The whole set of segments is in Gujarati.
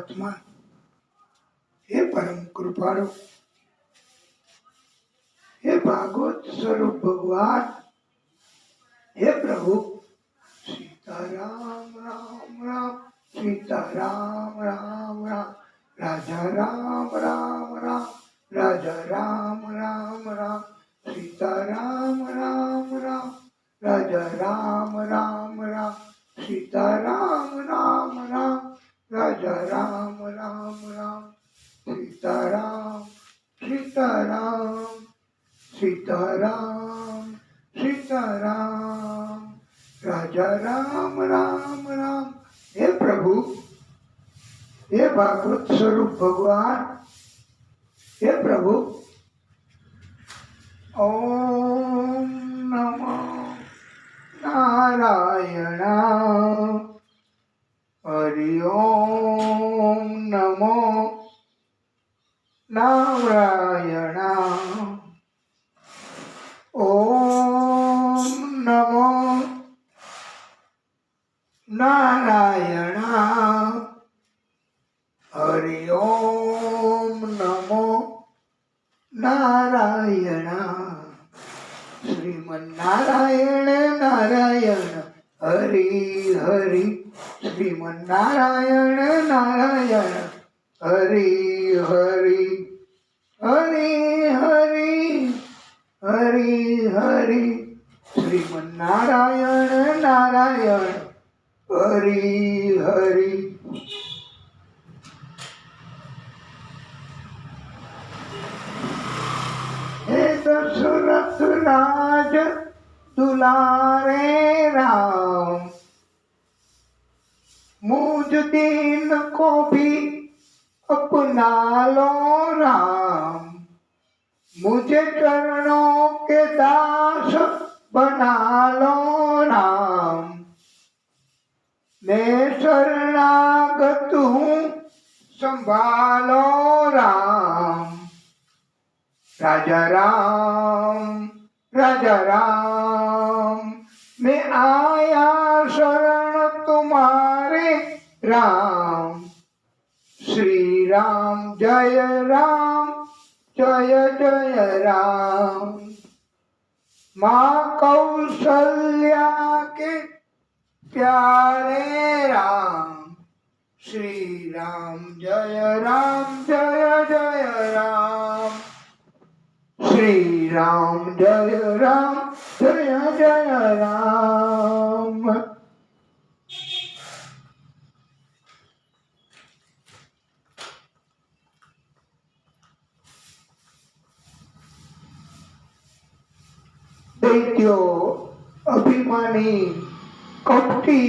वर्तमान। हे परम कृपाळु, हे भागवत स्वरूप भगवान, हे प्रभु सीताराम राम राम, सीताराम राम राम, राजा राम राम राम, राजा राम राम राम, सीताराम राम राम, राजा राम राम राम, सीताराम राम राम, राजा राम राम राम, सीताराम सीताराम सीताराम सीताराम, राजा राम राम राम। हे प्रभु, हे भागवत स्वरूप भगवान, हे प्रभु ओम नमो नारायण, हरि ओम नमो नारायण, ओम नमो नारायण, हरि ओम नमो नारायण, श्रीमन्नारायण नारायण हरि हरि, श्रीमन्नारायण नारायण हरि हरि, हरि हरि हरि हरि, श्रीमन्नारायण नारायण हरि हरि। हे दशरथ राज दुलारे राम, मुझ दीन को भी अपना लो राम, मुझे चरणों के दास बना लो राम, मैं शरणागत हूँ संभालो राम, राजा राम राजा राम, मैं आया शरण तुम्हारे राम, श्री राम जय राम जय जय राम, माँ कौशल्या के प्यारे राम, श्री राम जय जय राम, श्री राम जय जय राम। दैत्यो अभिमानी कपटी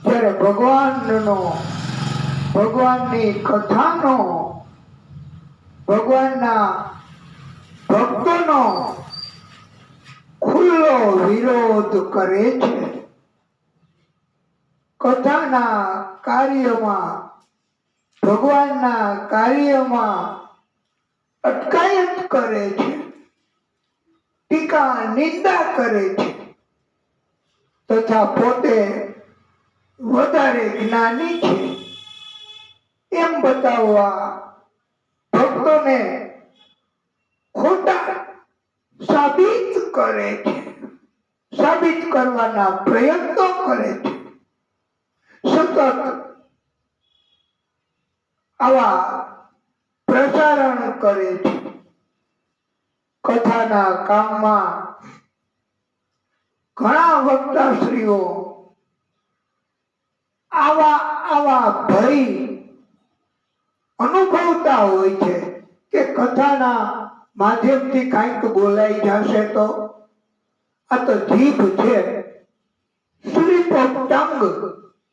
જ્યારે ભગવાનની કથાનો, ભગવાનના ભક્તોનો ખુલ્લો વિરોધ કરે છે, કથાના કાર્યમાં, ભગવાનના કાર્યમાં અટકાયત કરે છે, ટીકા નિંદા કરે છે, તથા પોતે વધારે જ્ઞાની છે એમ બતાવવા ભક્તોને ખોટા સાબિત કરે છે, સાબિત કરવાના પ્રયત્નો કરે છે, સતત આવા પ્રસારણ કરે છે, કથાના કામમાં ઘણા વક્તાશ્રીઓ આવા ભય અનુભવતા હોય છે કે કથાના માધ્યમથી કાંઈક બોલાઈ જશે તો આ તો જીભ છે, સ્લીપ ઓફ ટંગ,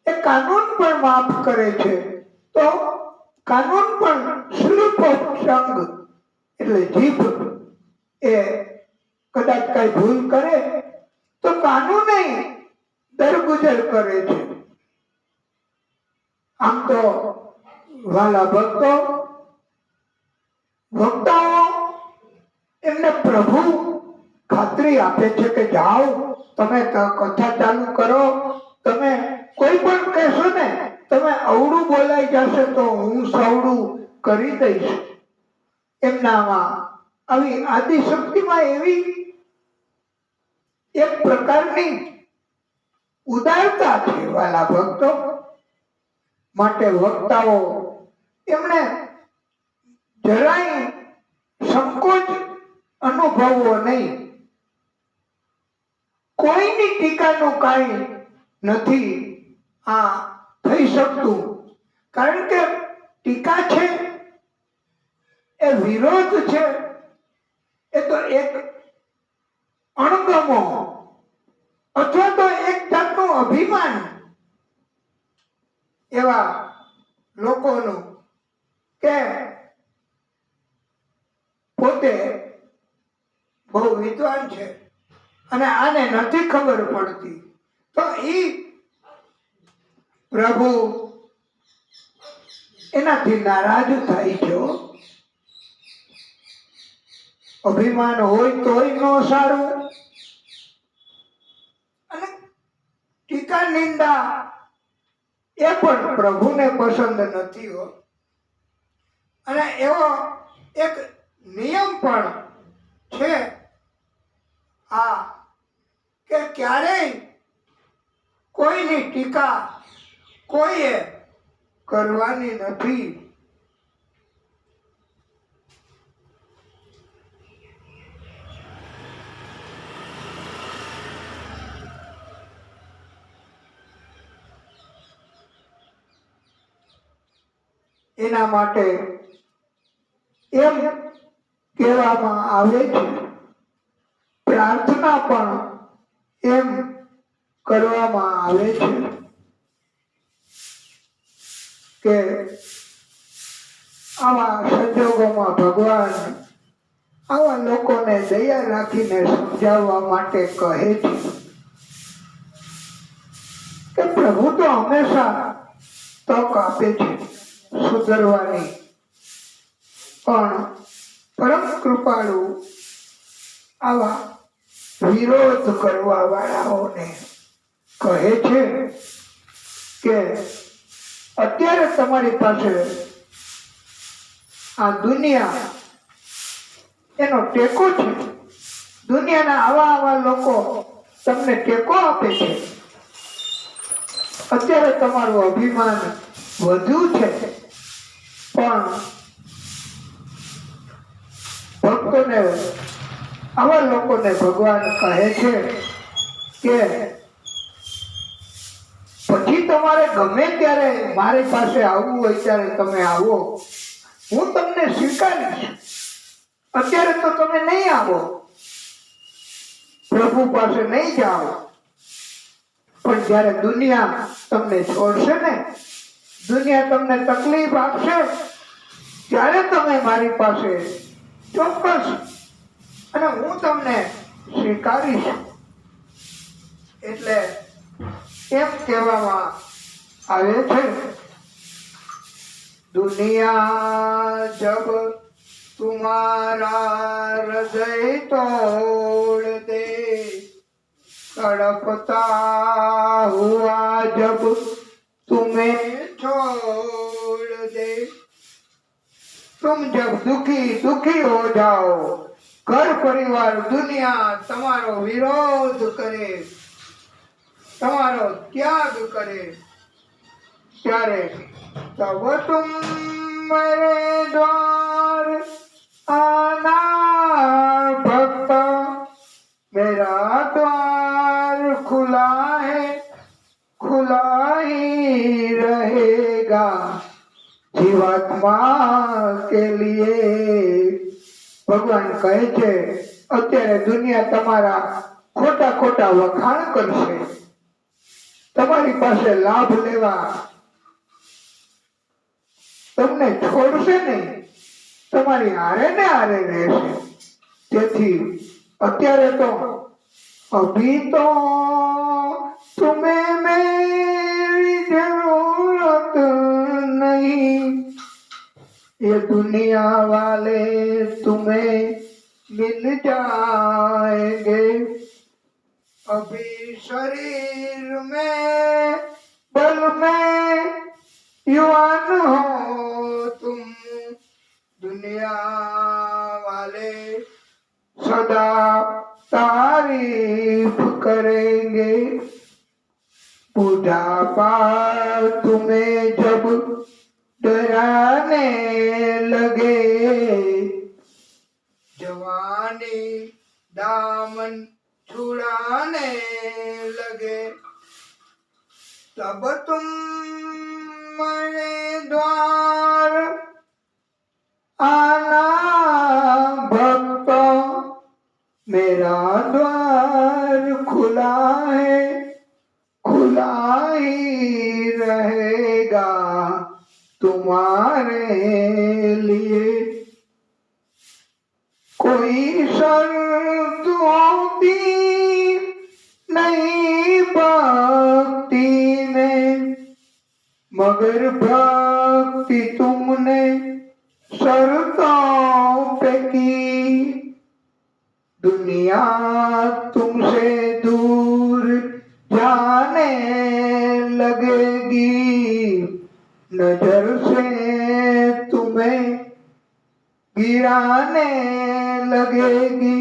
એ કાનૂન પણ માફ કરે છે, તો કાનૂન પણ સ્લીપ ઓફ ટંગ એટલે જીભ એ કદાચ કઈ ભૂલ કરે તો કાનૂન દરગુજર કરે છે। આમ તો વાલા વક્તાઓ એમને પ્રભુ ખાતરી આપે છે કે જાઓ તમે કથા ચાલુ કરો, તમે કોઈ પણ કહેશો ને તમે અવળું બોલાઈ જશે તો હું સવડું કરી દઈશ. એમનામાં આવી આદિશક્તિમાં એવી એક પ્રકારની ઉદારતા છે વાલા ભક્તો. માટે વક્તાઓ એમણે જરાય સંકોચ અનુભવવો નહીં. કોઈની ટીકાનું કાંઈ નથી આ થઈ શકતું, કારણ કે ટીકા છે એ વિરોધ છે, એ તો એક અણગમો અથવા તો એક જાતનું અભિમાન એવા લોકોનું કે પોતે બહુ વિદ્વાન છે અને આને નથી ખબર પડતી, તો ઈ પ્રભુ એનાથી નારાજ થાય છે. અભિમાન હોય તોય નો સારું, અને ટીકા નિંદા એ પણ પ્રભુને પસંદ નથી હો. અને એવો એક નિયમ પણ છે આ કે ક્યારેય કોઈની ટીકા કોઈએ કરવાની નથી. એના માટે એમ કહેવામાં આવે છે, પ્રાર્થના પણ એમ કરવામાં આવે છે કે આવા સંજોગોમાં ભગવાન આવા લોકોને દયા રાખીને સમજાવવા માટે કહે છે કે પ્રભુ તો હંમેશા તક આપે છે સુધરવાની, પણ પરમ કૃપાળુ આવા વિરોધ કરવા વાળાઓને કહે છે કે અત્યારે તમારી પાસે આ દુનિયા એનો ટેકો છે. દુનિયાના આવા લોકો તમને ટેકો આપે છે. અત્યારે તમારું અભિમાન વધ્યું છે, પણ ભક્તોને આવા લોકોને ભગવાન કહે છે કે પછી તમારે ગમે ત્યારે મારી પાસે આવવું હોય ત્યારે તમે આવો, હું તમને સ્વીકારીશ. અત્યારે તો તમે નહીં આવો, પ્રભુ પાસે નહીં જાઓ, પણ જ્યારે દુનિયા તમને છોડશે ને, દુનિયા તમને તકલીફ આપશે, ત્યારે તમે મારી પાસે ચોક્કસ અને હું તમને સ્વીકારીશ. એટલે એમ કહેવામાં આવે છે, દુનિયા જબ तुम्हारा हृदय तोड़ दे, तड़पता हुआ जब तुम्हें छोड़ दे, तुम जब दुखी हो जाओ, घर परिवार दुनिया તમારો વિરોધ કરે, તમારો ત્યાગ કરે, ત્યારે तब तुम मेरे द्वार आना भक्त, मेरा द्वार खुला है, खुला ही रहेगा जीवात्मा के लिए. ભગવાન કહે છે અત્યારે દુનિયા તમારા ખોટા ખોટા વખાણ કરશે, તમારી પાસે લાભ લેવા તમને છોડશે નહીં, તમારી હારે ને હારે રહેશે. તેથી અત્યારે તો અભી તો तुम्हें मेरी जरूरत नहीं, ये दुनिया वाले तुम्हें मिल जाएंगे. अभी शरीर में बल में युवान हो तुम दुनिया वाले सदा तारीफ करेंगे। बुढ़ापा तुम्हें जब डराने लगे, जवानी दामन छुड़ाने लगे, तब तुम मेरे द्वार आना भक्तों, मेरा द्वार खुला है, खुला ही रहेगा तुम्हारे लिए। कोई शर्त होती नहीं भक्ति में, मगर भक्ति तुमने शर्तों पे की। दुनिया तुमसे दूर जाने लगेगी, नजर से तुम्हें गिराने लगेगी।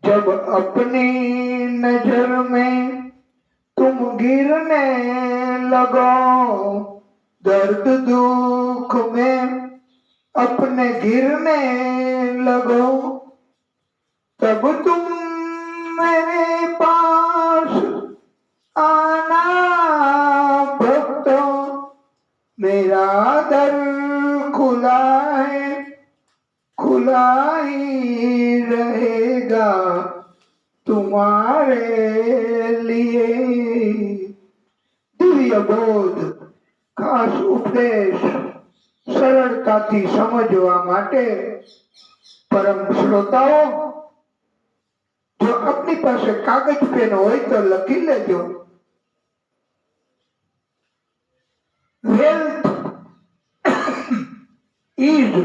जब अपनी नजर में तुम गिरने लगो, दर्द दुख में अपने गिरने लगो, तब तुम मेरे पास आना भक्तों, मेरा दर खुला है, खुला ही रहेगा तुम्हारे लिए। દિવ્ય બોધ ખાસ ઉપદેશ સરળતાથી સમજવા માટે પરમ શ્રોતાઓ, જો આપની પાસે કાગજ પેન હોય તો લખી લેજો। Wealth is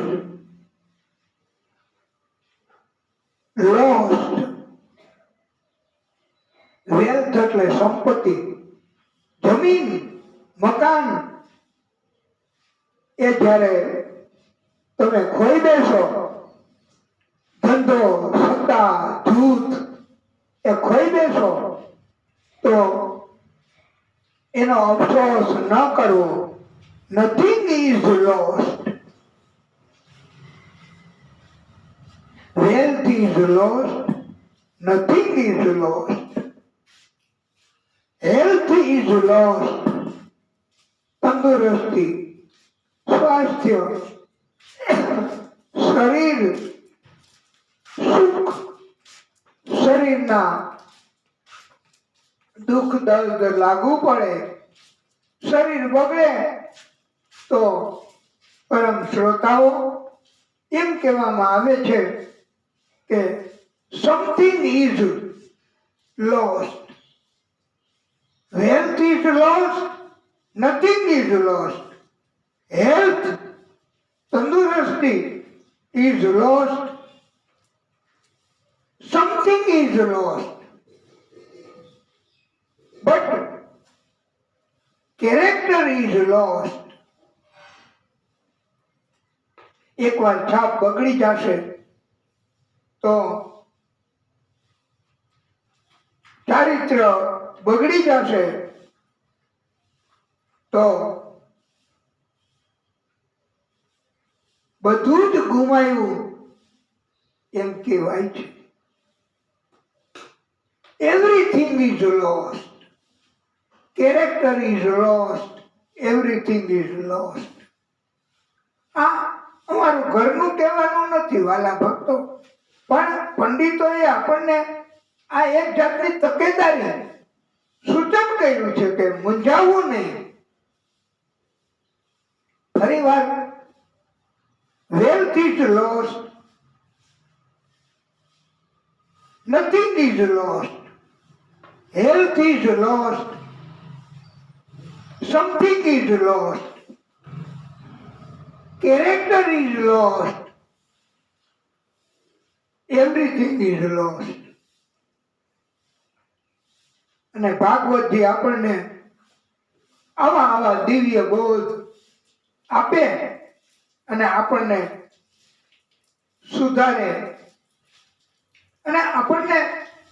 lost. વેલ્થ એટલે સંપત્તિ, જમીન, મકાન, એ જ્યારે તમે ખોઈ દેશો, ધંધો, સત્તા, જૂથ એ ખોઈ દેશો, તો એનો અફસોસ ન કરવો। Nothing is lost, wealth is lost, nothing is lost, health is lost, તંદુરસ્તી, સ્વાસ્થ્ય, શરીર, સુખ, શરીરના દુઃખ દર્દ લાગુ પડે, શરીર બગડે, તો પરમ શ્રોતાઓ એમ કહેવામાં આવે છે કે something is lost, wealth is lost, nothing is lost, health તંદુરસ્તી is lost, something is lost, but character is lost. એક વાર છાપ બગડી જશે તો ચારિત્ર બગડી જશે તો બધું જ ગુમાયું એમ કહેવાય છે। Everything is lost. Character is lost. Everything is lost. આ અમારું ઘરનું કહેવાનું નથી વાલા ભક્તો, પણ પંડિતોએ આપણને આ એક જાતની તકેદારી સૂચન કર્યું છે કે મૂંઝાવવું નહીં। ફરી વાર, wealth is lost, nothing is lost, health is lost, something is lost, character is lost, everything is lost. અને ભાગવતજી આપણને આવા આવા દિવ્ય બોધ આપે અને આપણને સુધારે અને આપણને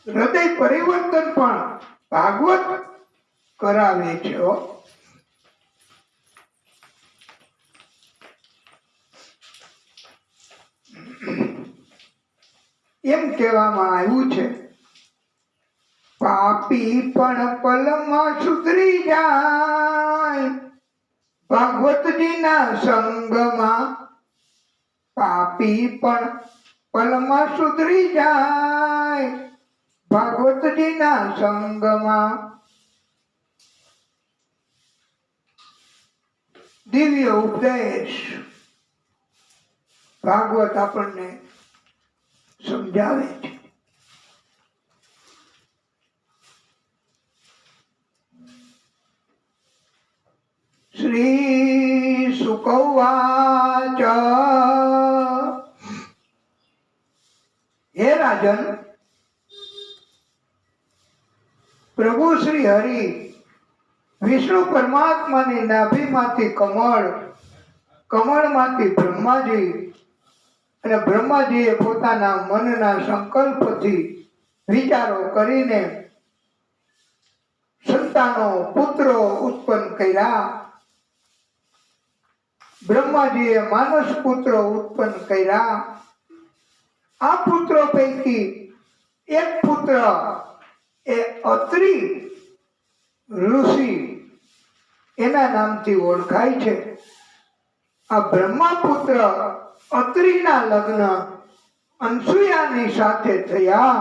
હૃદય પરિવર્તન પણ ભાગવત કરાવે છે. એમ કહેવામાં આવ્યું છે, પાપી પણ પલમાં સુધરી જાય ભાગવતજીના સંગમાં. પાપી પણ પલમાં સુધરી જાય ભાગવતજીના સંગમાં. દિવ્ય ઉપદેશ ભાગવત આપણને સમજાવે છે. શ્રી શુક ઉવાચ, હે રાજન, પ્રભુ શ્રી હરિ વિષ્ણુ પરમાત્માની નાભીમાંથી કમળ, કમળમાંથી બ્રહ્માજી અને બ્રહ્માજીએ પોતાના મનના સંકલ્પથી વિચારો કરીને સંતાનો પુત્રો ઉત્પન્ન કર્યા. બ્રહ્માજીએ માનસ પુત્રો ઉત્પન્ન કર્યા. આ પુત્રો પૈકી એક પુત્ર એ અત્રિ ઋષિ એના નામથી ઓળખાય છે. આ બ્રહ્મા પુત્ર અત્રિના લગ્ન અનસુયાની સાથે થયા.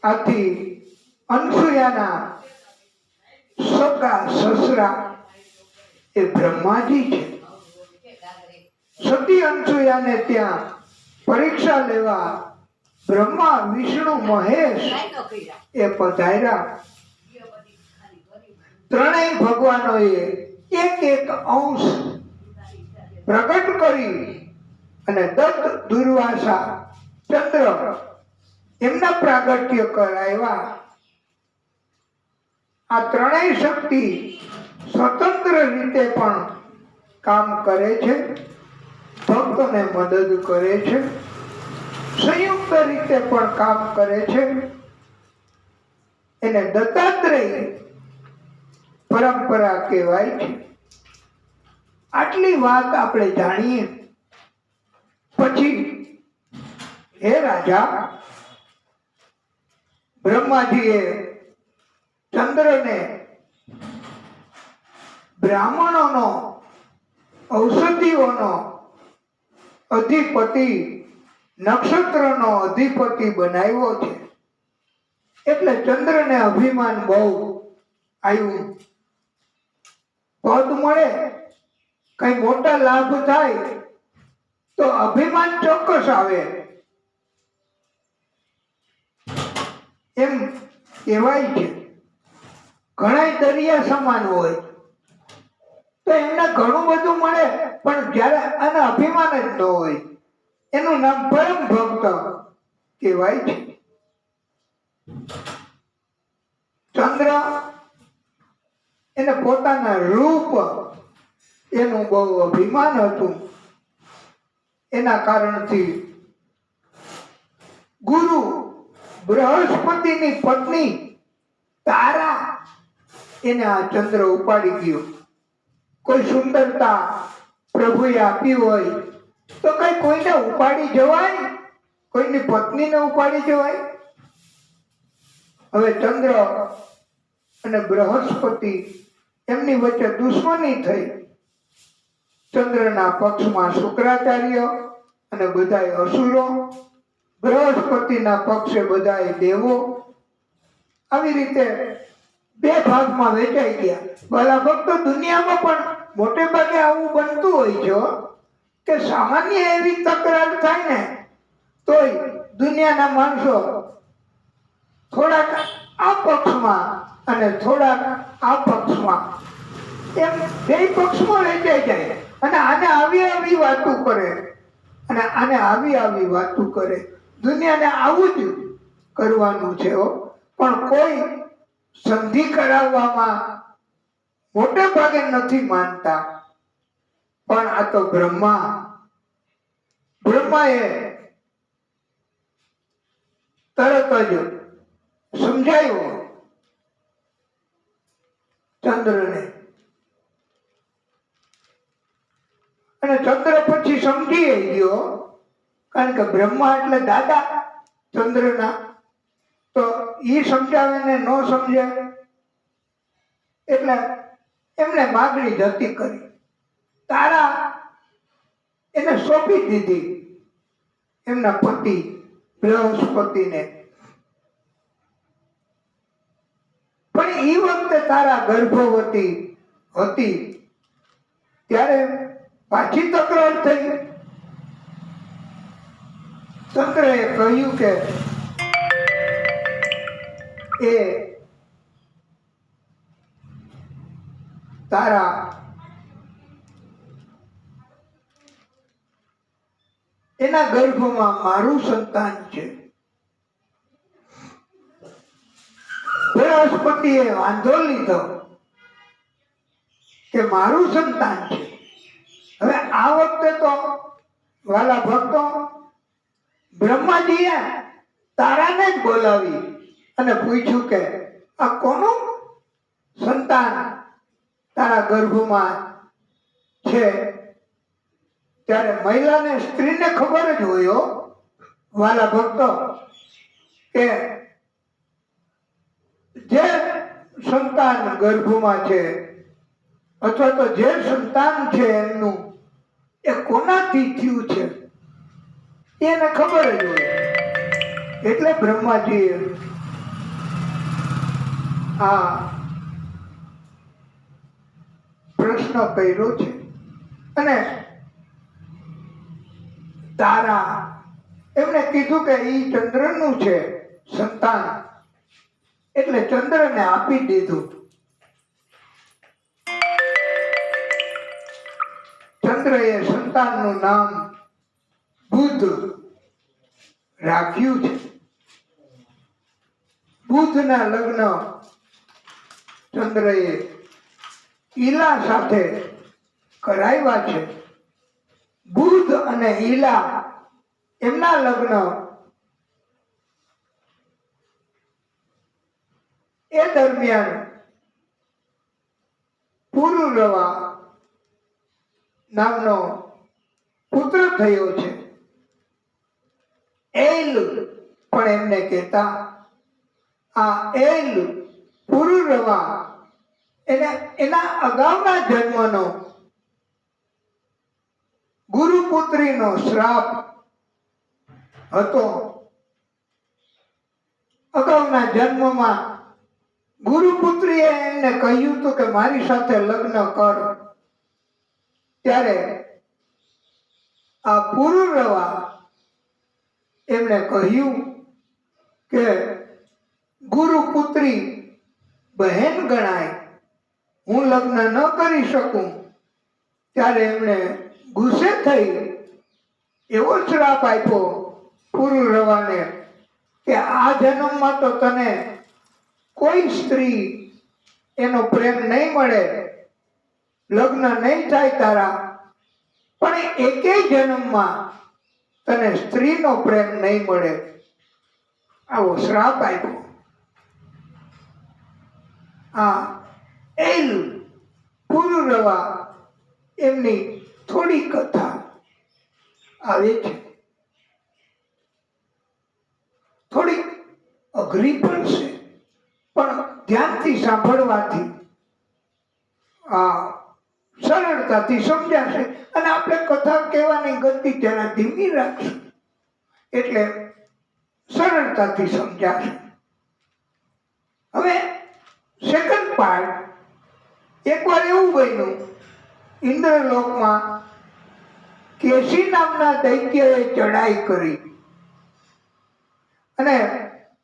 આથી અનસુયાના સગા સસરા એ બ્રહ્માજી છે. સતી અનસુયાને ત્યાં પરીક્ષા લેવા બ્રહ્મા વિષ્ણુ મહેશ એ પધાર્યા. ત્રણેય ભગવાનોએ એક એક અંશ પ્રગટ કરી અને દત્ત, દુર્વાસા, ચંદ્ર એમના પ્રાગટ્ય કરાવ્યા. આ ત્રણેય શક્તિ સ્વતંત્ર રીતે પણ કામ કરે છે, ભક્તોને મદદ કરે છે, સંયુક્ત રીતે પણ કામ કરે છે. એને દત્તાત્રેય પરંપરા કહેવાય છે. આટલી વાત આપણે જાણીએ પછી, હે રાજા, બ્રહ્માજીએ ચંદ્રને બ્રાહ્મણોનો, ઔષધિઓનો અધિપતિ, નક્ષત્રનો અધિપતિ બનાવ્યો છે. એટલે ચંદ્રને અભિમાન બહુ આવ્યું. પદ મળે, કઈ મોટા લાભ થાય તો અભિમાન ચોક્કસ આવે. એમ કહેવાય છે. ઘણા દરિયા સમાન હોય તો એમને ઘણું બધું મળે, પણ જયારે આને અભિમાન જ ન હોય એનું નામ પરમ ભક્ત કહેવાય છે. ચંદ્ર એને પોતાના રૂપ એનું બહુ અભિમાન હતું. એના કારણથી ગુરુ બૃહસ્પતિની પત્ની તારા એને આ ચંદ્ર ઉપાડી ગયો. કોઈ સુંદરતા પ્રભુએ આપી હોય તો કઈ કોઈને ઉપાડી જવાય? કોઈની પત્નીને ઉપાડી જવાય? હવે ચંદ્ર અને બૃહસ્પતિ એમની વચ્ચે દુશ્મની થઈ. ચંદ્રના પક્ષમાં શુક્રાચાર્ય અને બધાય અસુરો, બૃહસ્પતિના પક્ષે બધાય દેવો. આવી રીતે બે ભાગમાં વેચાઈ ગયા. ભલા ભક્તો, દુનિયામાં પણ મોટે ભાગે આવું બનતું હોય છે કે સામાન્ય એવી તકરાર થાય ને તોય દુનિયાના માણસો થોડાક આ પક્ષમાં અને થોડાક આ પક્ષમાં, એમ બે પક્ષમાં વેચાઈ જાય. અને આને આવી આવી વાતો કરે અને આને આવી આવી વાતો કરે. દુનિયાને આવું જ કરવાનું છે. પણ કોઈ સંધિ કરાવવામાં મોટે ભાગે નથી માનતા, પણ આ તો બ્રહ્માએ તરત જ સમજાયું ચંદ્રને, અને ચંદ્ર પછી સમજી ગયો, કારણ કે બ્રહ્મા એટલે દાદા ચંદ્રના, તો ઈ સમજાવે ને ન સમજે એટલે એમને માગણી જતી કરી. તારા એને સોંપી દીધી એમના પતિ બૃહસ્પતિને. પણ એ વખતે તારા ગર્ભવતી હતી ત્યારે પાછી તકરાર થઈ. ચંદ્રએ કહ્યું કે એ તારા એના ગર્ભમાં મારું સંતાન છે. બૃહસ્પતિએ વાંધો લીધો કે મારું સંતાન છે. હવે આ વખતે તો વાલા ભક્તો બ્રહ્માજીએ તારાને જ બોલાવી અને પૂછ્યું કે આ કોનું સંતાન તારા ગર્ભમાં છે? ત્યારે મહિલાને, સ્ત્રીને ખબર જ હોય વાલા ભક્તો કે જે સંતાન ગર્ભમાં છે અથવા તો જે સંતાન છે એમનું એ કોનાથી થયું છે એને ખબર જ હોય. એટલે બ્રહ્માજીએ આ પ્રશ્ન કર્યો છે. અને તારા એમને કીધું કે ઈ ચંદ્રનું છે સંતાન, એટલે ચંદ્રને આપી દીધું. ચંદ્રએ સંતાનનું નામ બુધ રાખ્યું છે. બુધના લગ્ન ચંદ્રએ ઈલા સાથે કરાવ્યા છે. બુધ અને ઈલા એમના લગ્ન એ દરમિયાન પુરુરવા નામનો પુત્ર થયો છે. એલ પણ એમને કહેતા. આ એલ પુરુરવા એના અગાઉના જન્મનો ગુરુપુત્રીનો શ્રાપ હતો. અગાઉના જન્મમાં ગુરુપુત્રીએ એમને કહ્યું હતું કે મારી સાથે લગ્ન કર. ત્યારે આ પુરુરવા એમણે કહ્યું કે ગુરુપુત્રી બહેન ગણાય, હું લગ્ન ન કરી શકું. ત્યારે એમણે ગુસ્સે થઈ એવો શ્રાપ આપ્યો પુરુરવાને કે આ જન્મમાં તો તને કોઈ સ્ત્રી એનો પ્રેમ નહીં મળે, લગ્ન નહીં થાય તારા, પણ એકે જન્મમાં તને સ્ત્રીનો પ્રેમ નહીં મળે. આવો શ્રાપ આપ્યો. આ એલ પુરુરવા એમની થોડી કથા આવે છે. થોડી અઘરી પણ છે, પણ ધ્યાનથી સાંભળવાથી આ સરળતાથી સમજાશે. અને આપણે કથા કહેવાની ગતિ જરા ધીમી રાખશું એટલે સરળતાથી સમજાશે. હવે સેકન્ડ પાર્ટ, એકવાર એવું બન્યું ઇન્દ્રલોકમાં કેસી નામના દૈત્યએ ચડાઈ કરી અને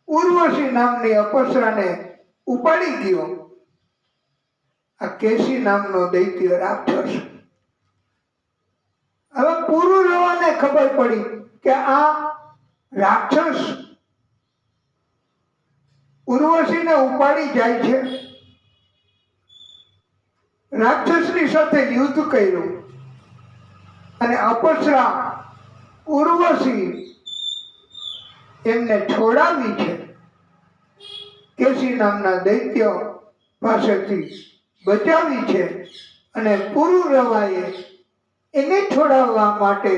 ઉર્વશી નામની અપસરાને ઉપાડી ગયો. આ કેસી નામનો દૈત્ય રાક્ષસ. હવે પુરુરવાને ખબર પડી કે આ રાક્ષસ ઉર્વશીને ઉપાડી જાય છે, રાક્ષસની સાથે યુદ્ધ કર્યું અને અપસરા ઉર્વશી એમને છોડાવી છે. કેસી નામના દૈત્ય પાસેથી બચાવી છે અને પુરુરવાએ એને છોડાવવા માટે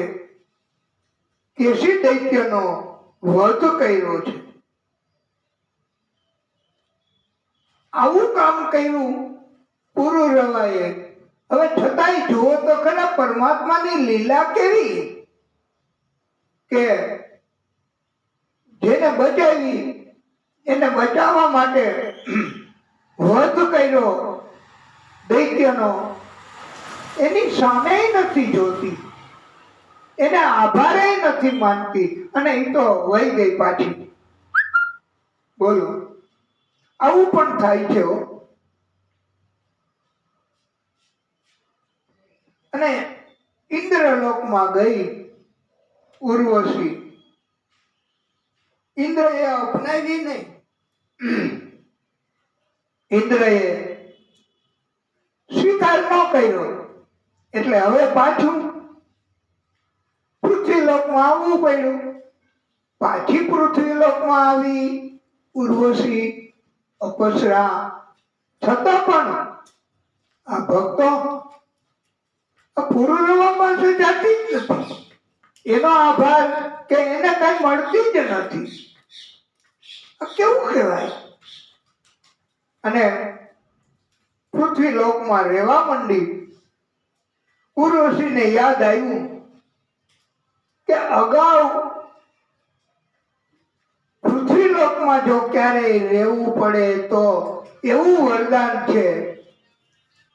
કેસી દૈત્યનો વધ કર્યો છે. આવું કામ કર્યું પુરુરવાએ. હવે છતાંય જુઓ તો ખરા પરમાત્માની લીલા કેવી, કે જેને બચાવી એને બચાવવા માટે વધ કર્યો દૈત્યનો, એની સામે નથી જોતી, એને આભારે નથી માનતી, અને એ તો વહી ગઈ પાછી. બોલો, આવું પણ થાય છે. અને ઇન્દ્રલોકમાં ગઈ ઉર્વશી. ઇન્દ્રએ અપનાવી નહીં. ઇન્દ્રએ સ્વીકાર ન કર્યો, એટલે હવે પાછું પૃથ્વીલોકમાં આવવું પડ્યું. પાછી પૃથ્વીલોકમાં આવી ઉર્વશી, અપસરા. છતાં પણ આ ભક્તો પુરુરવા પાસે જાતી જ નથી. એનો આભાર કે એને કઈ મળતી જ નથી. કેવું કહેવાય? અને પૃથ્વી લોકમાં રહેવા માંડી. ઉર્વશીને યાદ આવ્યું કે અગાઉ પૃથ્વી લોકમાં જો ક્યારેય રહેવું પડે તો એવું વરદાન છે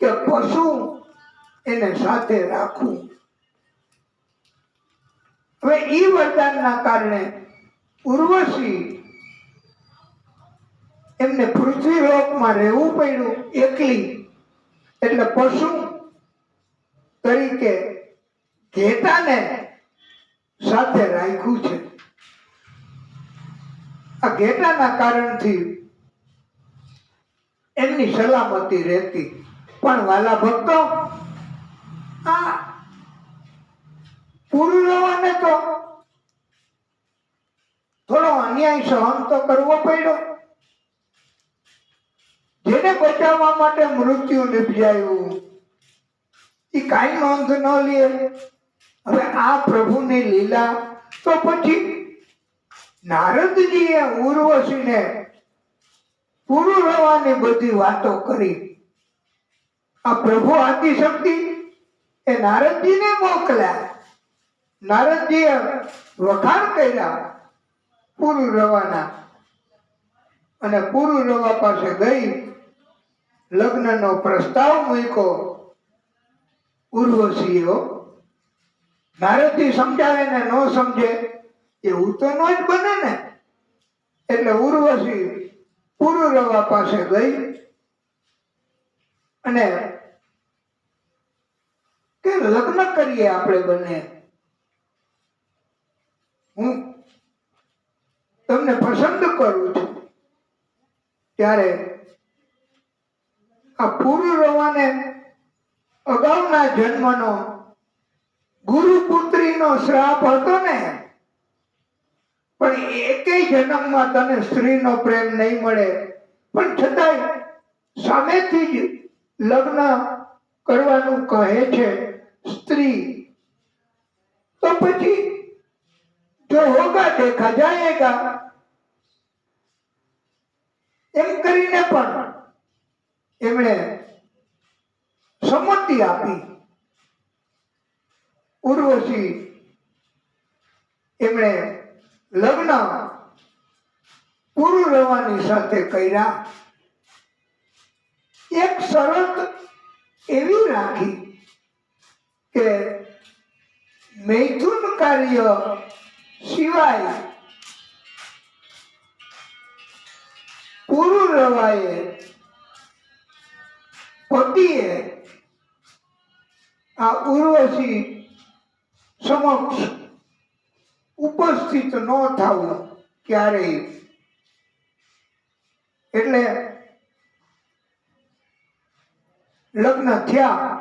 કે પશુ એને સાથે રાખવું. હવે ઈ વરદાનના કારણે ઉર્વશી એમને પૃથ્વી લોકમાં રહેવું પડ્યું એકલી. એટલે પશુ તરીકે ઘેટાને સાથે રાખ્યું છે. આ ઘેટાના કારણથી એમની સલામતી રહેતી. પણ વાલા ભક્તો, આ પુરુરવાને તો થોડો અન્યાય સહન તો કરવો પડ્યો. જેને બચાવવા માટે મૃત્યુ નિપજાયું એ કાંઈ નોંધ ન લે. હવે આ પ્રભુની લીલા. તો પછી નારદજીએ ઉર્વશીને પુરુરવાની બધી વાતો કરી. આ પ્રભુ આદિશક્તિ એ નારદજીને મોકલ્યા. નારદજીએ વખાણ કર્યા પુરુરવાના, અને પુરુરવા પાસે ગઈ લગ્નનો પ્રસ્તાવ મૂક્યો. ઉર્વશીઓ નારદજી સમજાવે ને ન સમજે એવું તો ન જ બને ને. એટલે ઉર્વશી પુરુરવા પાસે ગઈ અને કે લગ્ન કરીએ આપણે બંને. હું તમને પસંદ કરું છું. ત્યારે આ પુરુરવાને અગાઉના જન્મનો ગુરુપુત્રીનો શ્રાપ હતો ને, પણ એકેય જન્મમાં તને સ્ત્રીનો પ્રેમ નહીં મળે. પણ છતાંય સામેથી જ લગ્ન કરવાનું કહે છે સ્ત્રી. તો પછી જો હોગા દેખા જાયેગા એમ કરીને પણ એમણે સંમતિ આપી. ઉર્વશી એમણે લગ્ન પુરુરવાની સાથે કર્યા. એક શરત એવી રાખી કે મૈથુન કાર્ય સિવાય પુરુરવાએ પતિએ આ ઉર્વશી સમક્ષ ઉપસ્થિત ન થવું ક્યારેય. એટલે લગ્ન થયા,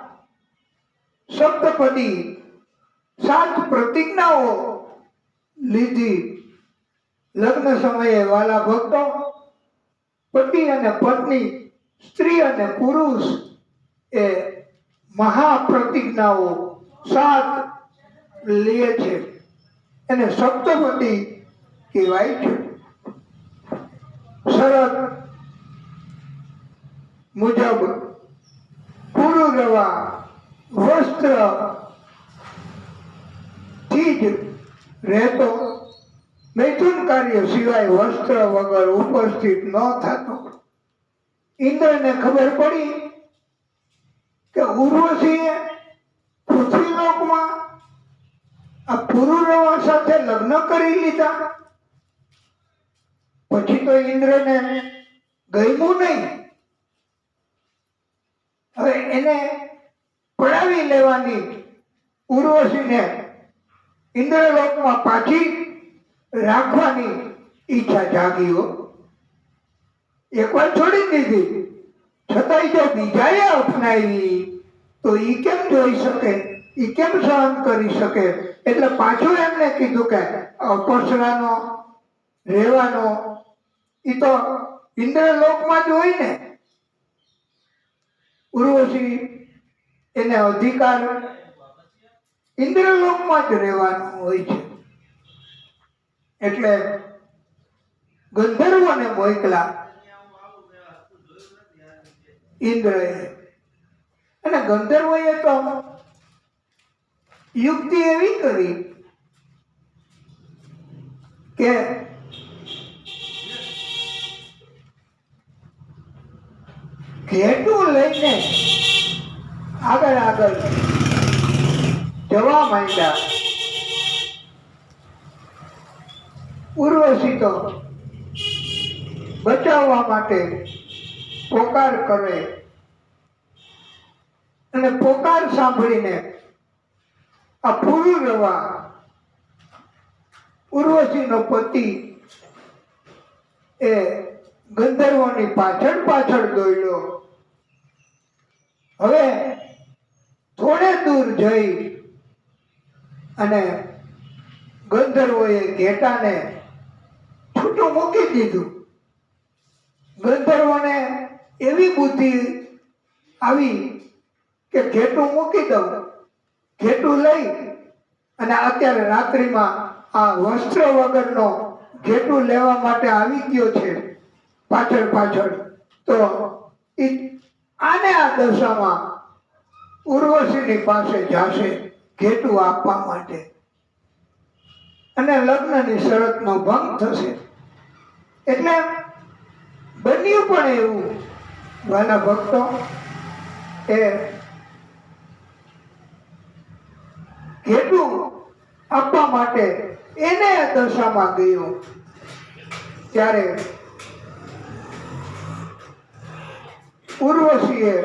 સપ્તપદી 7 પ્રતિજ્ઞાઓ લીધી. લગ્ન સમયે વાલા ભક્તો, પતિ અને પત્ની, સ્ત્રી અને પુરુષ એ મહાપ્રતિજ્ઞાઓ 7 લે છે. એને સપ્તપદી કહેવાય છે. શરત મુજબ પુરુરવા વસ્ત્ર થી જ રહેતો, મૈથુન કાર્ય સિવાય વસ્ત્ર વગર ઉપસ્થિત ન થતો. ઇન્દ્રને ખબર પડી કે ઉર્વશીએ પૃથ્વીલોકમાં આ પુરુરવા સાથે લગ્ન કરી લીધા. પછી તો ઇન્દ્રને ગમ્યું નહીં. હવે એને પડાવી લેવાની ઉર્વશીને ઇન્દ્રલોકમાં પાછી રાખવાની ઈચ્છા જાગી. એકવાર છોડી દીધી, છતાંય જો બીજાએ અપનાવી તો ઈ કેમ જોઈ શકે, ઈ કેમ સહન કરી શકે? એટલે પાછું એમને કીધું કે અપસરાનો રહેવાનો ઈ તો ઇન્દ્રલોકમાં જ હોય ને. ઉર્વશી એને અધિકાર ઇન્દ્રલોકમાં જ રહેવાનું હોય છે. એટલે ગંધર્વોને મોકલા ઇન્દ્રએ. અને ગંધર્વોએ તો યુક્તિ એવી કરી કે ઘેટું લઈને આગળ આગળ જવા માંડ્યા. ઉર્વશી તો બચાવવા માટે પોકાર કરે, અને પોકાર સાંભળીને આ પુરુરવા ઉર્વશીનો પતિ એ ગંધર્વોની પાછળ પાછળ દોડ્યો. હવે થોડે દૂર જઈ અને ગંધર્વોએ ઘેટાને છૂટું મૂકી દીધું. ગંધર્વોને એવી બુદ્ધિ આવી કે ઘેટું મૂકી દઉં, ઘેટું લઈ અને અત્યારે રાત્રિમાં આ વસ્ત્ર વગરનો ઘેટું લેવા માટે આવી ગયો છે પાછળ પાછળ, તો આને આ દશામાં ઉર્વશીની પાસે જાશે ઘેટું આપવા માટે, અને લગ્નની શરતનો ભંગ થશે. એટલે બન્યું પણ એવું વાલા ભક્તો, એ ઘેટું આપવા માટે એને દશામાં ગયો. ત્યારે ઉર્વશીએ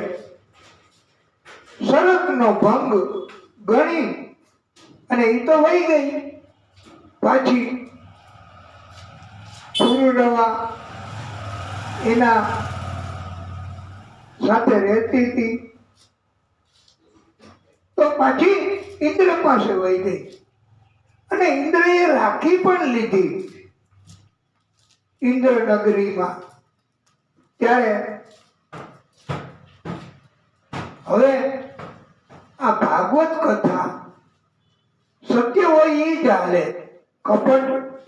શરતનો ભંગ ગણી અને એ તો વહી ગઈ. પાછી પુરુરવા એના સાથે રહેતી હતી, તો પાછી ઇન્દ્ર પાસે વહી ગઈ. અને ઇન્દ્રએ રાખી પણ લીધી ઇન્દ્ર નગરીમાં. ત્યારે હવે આ ભાગવત કથા સત્ય હોય એ જ હાલે. કપટ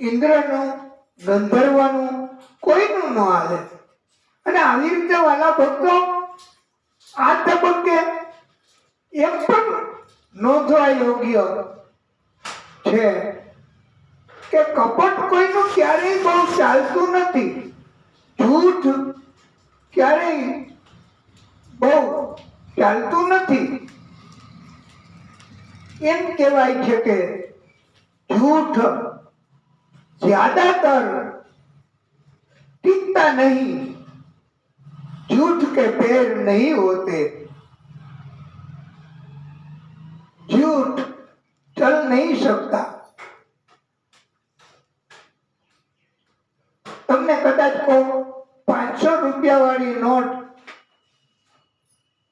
ઇન્દ્રનું ગંધર્વનું કોઈનું ન હાલે. અને આવી રીતે વાલા ભક્તો આ તબક્કે એમ પણ નોંધવા યોગ્ય છે કે કપટ કોઈનું ક્યારેય બહુ ચાલતું નથી. જૂઠ ક્યારેય બહુ ચાલતું નથી. એમ કહેવાય છે કે झूठ ज्यादातर टिकता नहीं, झूठ के पैर नहीं होते, झूठ चल नहीं सकता. તમને કદાચ કહો 500 રૂપિયા વાળી નોટ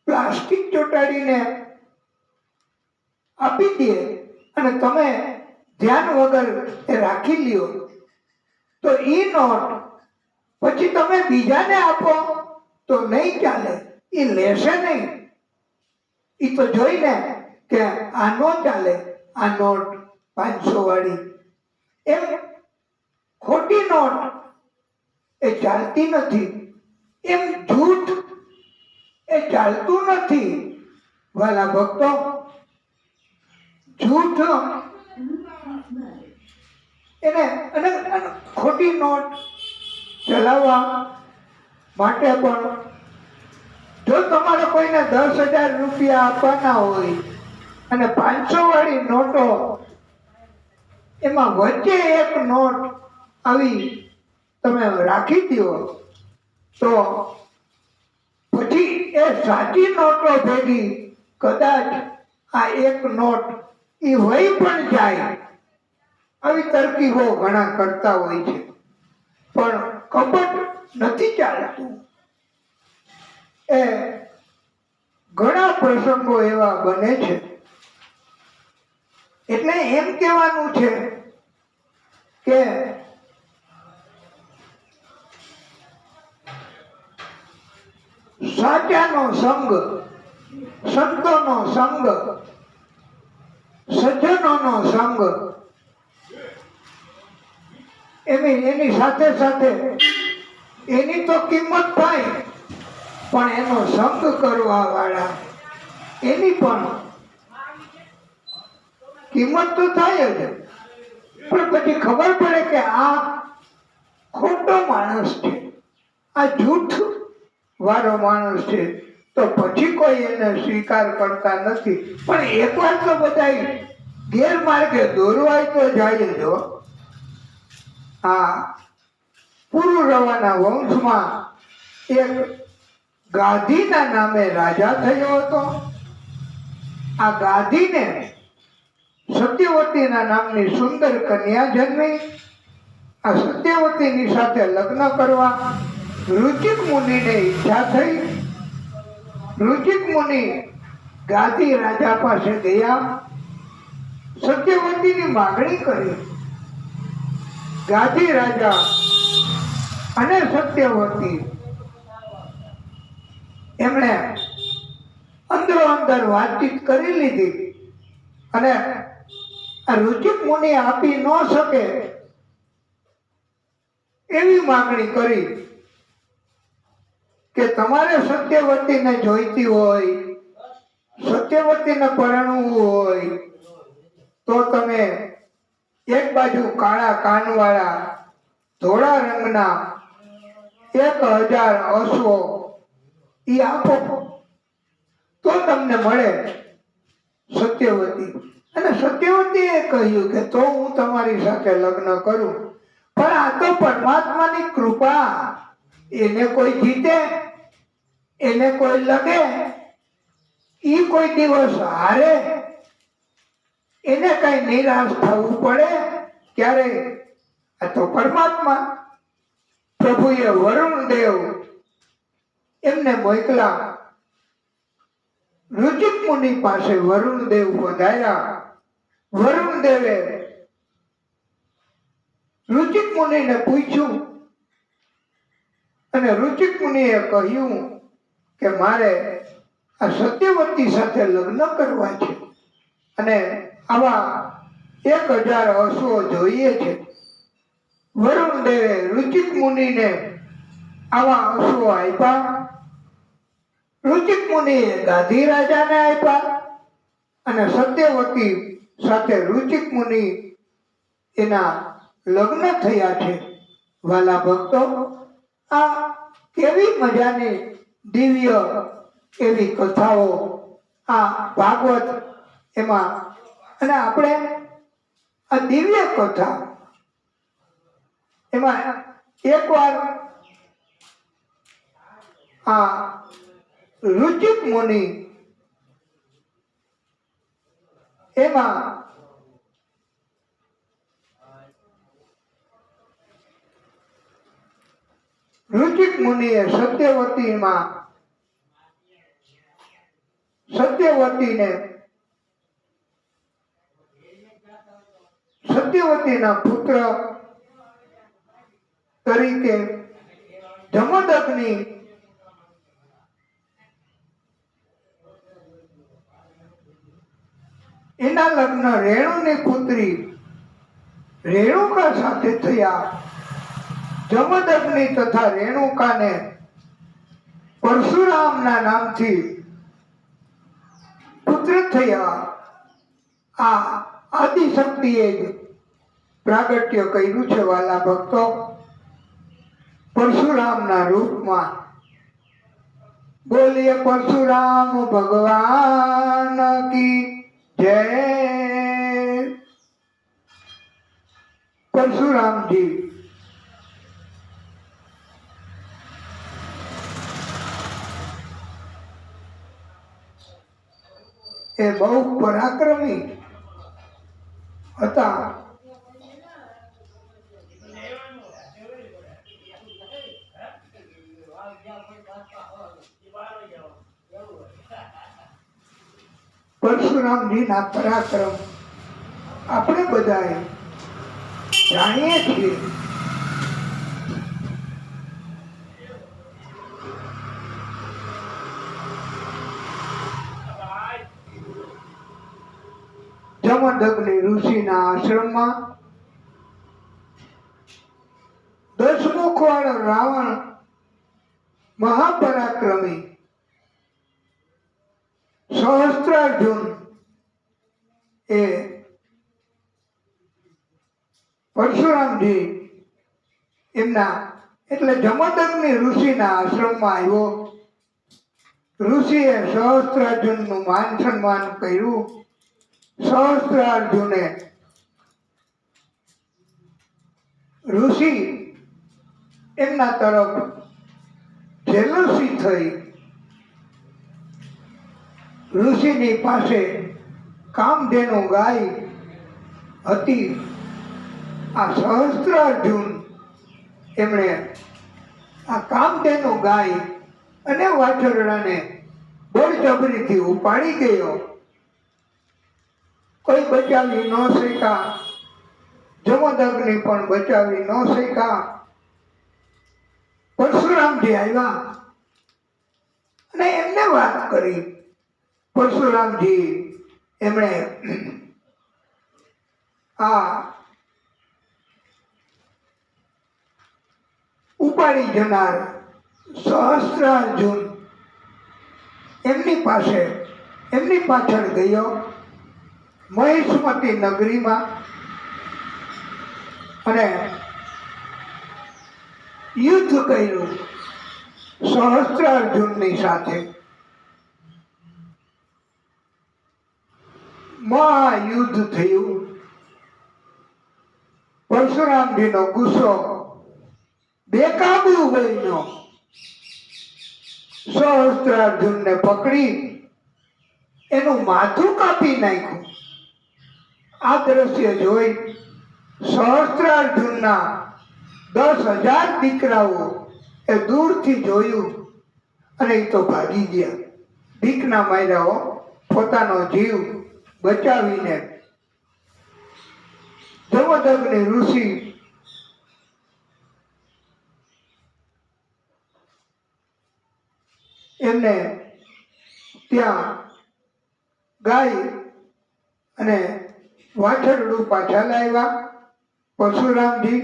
પ્લાસ્ટિક આપી દે અને તમે ધ્યાન વગર એ રાખી લ્યો તો ઈ નોટ પછી તમે બીજાને આપો તો નહીં ચાલે, એ લેશે નહીં. ઈ તો જોઈને કે આ નો ચાલે, આ નોટ 500 વાળી, એમ ખોટી નોટ એ ચાલતી નથી, એમ જૂઠ એ ચાલતું નથી. વાલા ભક્તો, જૂઠ એને અને ખોટી નોટ ચલાવવા માટે પણ જો તમારે કોઈને 10,000 રૂપિયા આપવાના હોય અને 500 વાળી નોટો, એમાં વચ્ચે એક નોટ આવી તમે રાખી દો તો પછી એ સાચી નોટો ભેગી કદાચ આ એક નોટ એ વહી પણ જાય. આવી તરકીબો ઘણા કરતા હોય છે, પણ કપટ નથી ચાલતું. એ ઘણા પ્રસંગો એવા બને છે. એટલે એમ કહેવાનું છે કે સાચાનો સંગ, સંતોનો સંગ, સજ્જનોનો સંગ, એની સાથે સાથે એની તો કિંમત થાય, પણ એનો સંગ કરવા વાળા એની પણ કિંમત તો થાય જ. પણ પછી ખબર પડે કે આ ખોટો માણસ છે, આ જૂઠ વાળો માણસ છે, તો પછી કોઈ એને સ્વીકાર કરતા નથી. પણ એકવાર તો બધા ગેરમાર્ગે દોરવાય તો જાય જ. આ પુરુરવાના વંશમાં એક ગાધીના નામે રાજા થયો હતો. આ ગાધીને સત્યવતીના નામની સુંદર કન્યા જન્મી. આ સત્યવતીની સાથે લગ્ન કરવા રુચિક મુનિને ઈચ્છા થઈ. રુચિક મુનિ ગાધી રાજા પાસે ગયા, સત્યવતીની માગણી કરી. ગાધી રાજા અને સત્યવતી એમણે અંદરો અંદર વાતચીત કરી લીધી અને આ રુચિક મુનિ આપી ન શકે એવી માગણી કરી કે તમારે સત્યવતીને જોઈતી હોય, સત્યવતીને પરણવું હોય તો તમે એક બાજુ કાળા કાનવાળા ધોળા રંગના 1,000 અશ્વો ઈ આપો તો તમને મળે સત્યવતી. અને સત્યવતીએ કહ્યું કે તો હું તમારી સાથે લગ્ન કરું, પણ આ તો પરમાત્માની કૃપા, એને કોઈ જીતે, એને કોઈ લગે, ઈ કોઈ દિવસ હારે, એને કઈ નિરાશ થવું પડે ક્યારે? આ તો પરમાત્મા. પ્રભુએ વરુણ દેવ એમને મોકલા. રુચિક મુનિ પાસે વરુણ દેવ પધાર્યા. વરુણ દેવે રુચિક મુનિને પૂછ્યું અને રુચિક મુનિએ કહ્યું કે મારે આ સત્યવતી સાથે લગ્ન કરવા છે અને આવા 1,000 અશ્વો જોઈએ છે. વરુણ દેવે રુચિક મુનિને આવા અશ્વો આપ્યા. રુચિક મુનિએ ગાધી રાજાને આપ્યા અને સત્યવતી સાથે રુચિક મુનિ એના લગ્ન થયા છે. વાલા ભક્તો, આ કેવી મજાની દિવ્ય એવી કથાઓ આ ભાગવત એમાં. અને આપણે આ દિવ્ય કથા એમાં એકવાર આ રુચિક મુનિ એમાં રુચિક મુનિએ સત્યવતીને સત્યવતીના પુત્ર તરીકે જમદગ્નિ એના લગ્ન રેણુની પુત્રી રેણુકા સાથે થયા. જમદગ્નિ તથા રેણુકાને પરશુરામના નામથી પુત્ર થયા. આ આદિશક્તિએ જ પ્રાગટ્ય કર્યું છે વાલા ભક્તો, પરશુરામના રૂપમાં. બોલીએ પરશુરામ ભગવાન કી જય. પરશુરામજી એ બહુ પરાક્રમી હતા. પરશુરામજીના પરાક્રમ આપણે બધા જાણીએ છીએ. જમદગ્નિ ઋષિના આશ્રમમાં 10 મુખવાળો રાવણ મહાપરાક્રમી સહસ્ત્રાર્જુન એ પરશુરામજી એમના એટલે જમદગ્નિ ઋષિના આશ્રમમાં આવ્યો. ઋષિએ સહસ્ત્રાર્જુનનું માન સન્માન કર્યું. સહસ્ત્રાર્જુને ઋષિ એમના તરફ જેલસી થઈ. ઋષિની પાસે કામધેનુ ગાય હતી. આ સહસ્ત્રાર્જુન એમણે આ કામધેનુ ગાય અને વાછરડાને બળજબરીથી ઉપાડી ગયો. કોઈ બચાવી ન શક્યા. જમદગ્નિ પણ બચાવી ન શક્યા. પરશુરામજી આવ્યા અને એમને વાત કરી. પરશુરામજી એમણે આ ઉપાડી જનાર સહસ્ત્રાર્જુન એમની પાછળ ગયો મહેશમતી નગરીમાં અને યુદ્ધ કર્યું સહસ્ત્રાર્જુનની સાથે. મહાયુદ્ધ થયું. પરશુરામજીનો ગુસ્સો બેકાબુ બન્યો. સહસ્ત્રાર્જુનને પકડી એનું માથું કાપી નાખ્યું. આ દ્રશ્ય જોઈ સહસ્ત્રાર્જુનના 10,000 દીકરાઓ એ દૂરથી જોયું અને એ તો ભાગી ગયા. બીકના માર્યાઓ પોતાનો જીવ બચાવીને. જમદગ્નિ ઋષિ એમને ત્યાં ગાય અને વાછરડું પાછા લાવ્યા. પરશુરામજી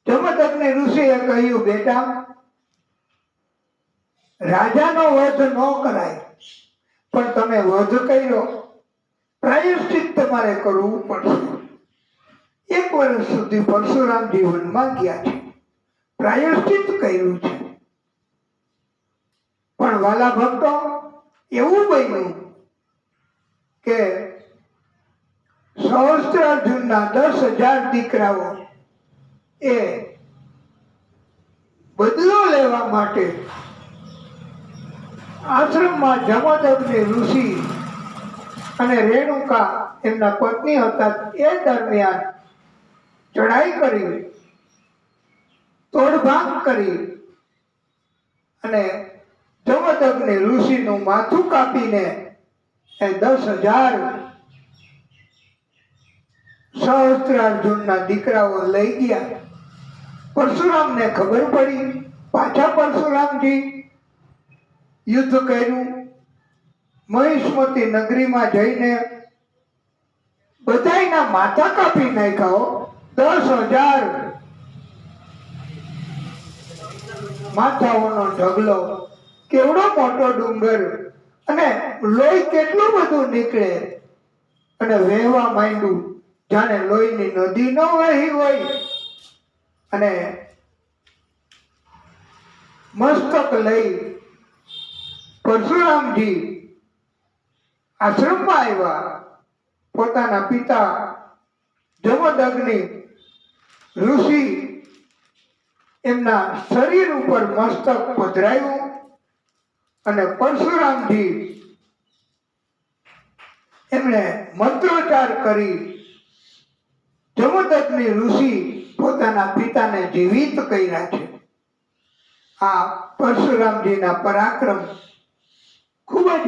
જમદગ્નિ ઋષિએ કહ્યું, બેટા રાજાનો વધ ન કરાય, પણ તમે વધ કર્યો, પ્રાયશ્ચિત તમારે કરવું પડશે. 1 વર્ષ સુધી પરશુરામજી વનમાં ગયા છે, પ્રાયશ્ચિત કર્યું છે. પણ વાલા ભક્તો, એવું બન્યું કે સહસ્ત્રાર્જુનના 10,000 દીકરાઓ એ બદલો લેવા માટે આશ્રમમાં જમદગ્નિ ઋષિ અને રેણુકા એમના પત્ની હતા એ દરમિયાન ચડાઈ કરી, તોડભાંગ કરી અને જમદગ્નિ ઋષિનું માથું કાપીને એ 10,000 સહસ્ત્રાર્જુનના દીકરાઓ લઈ ગયા. પરશુરામને ખબર પડી. પાછા પરશુરામજી યુદ્ધ કર્યું. મહિષ્મતી નગરીમાં જઈને બધાયના માથા કાપી નાખ્યા. 10,000 માથાઓનો ઢગલો, કેવડો મોટો ડુંગર, અને લોહી કેટલું બધું નીકળે અને વહેવા માંડ્યું જાણે લોહીની નદી ન વહી હોય. અને મસ્તક લઈ પરશુરામજી આશ્રમમાં આવ્યા. પોતાના પિતા જમદગ્નિ ઋષિ એમના શરીર ઉપર મસ્તક પધરાયું અને પરશુરામજી એમણે મંત્રોચ્ચાર કરી જમદગ્નિ ઋષિ પોતાના પિતાને જીવિત કર્યા છે. આ પરશુરામજીના પરાક્રમ ખૂબ જ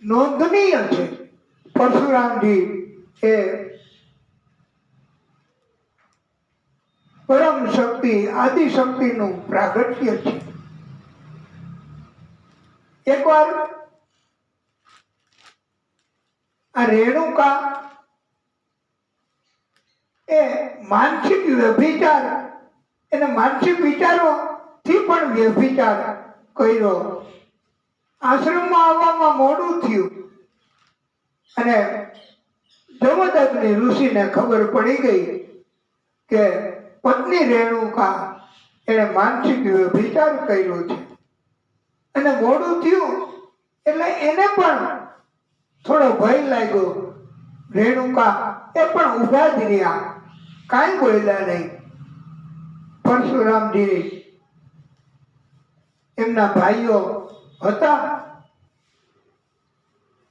નોંધનીય છે. પરશુરામજી એ પરમ શક્તિ આદિશક્તિનું પ્રાગટ્ય છે. એકવાર આ રેણુકા એ માનસિક વ્યભિચાર, એને માનસિક વિચારો થી પણ વ્યભિચાર કર્યો. આશ્રમમાં આવવામાં મોડું થયું અને જમદગ્નિ ઋષિને ખબર પડી ગઈ કે પત્ની રેણુકા એને માનસિક વ્યભિચાર કર્યો છે. અને મોડું થયું એટલે એને પણ થોડો ભય લાગ્યો. રેણુકા એ પણ ઊભા જ રહ્યા, કાંઈ બોલ્યા નહીં. પરશુરામજી એમના ભાઈઓ હતા.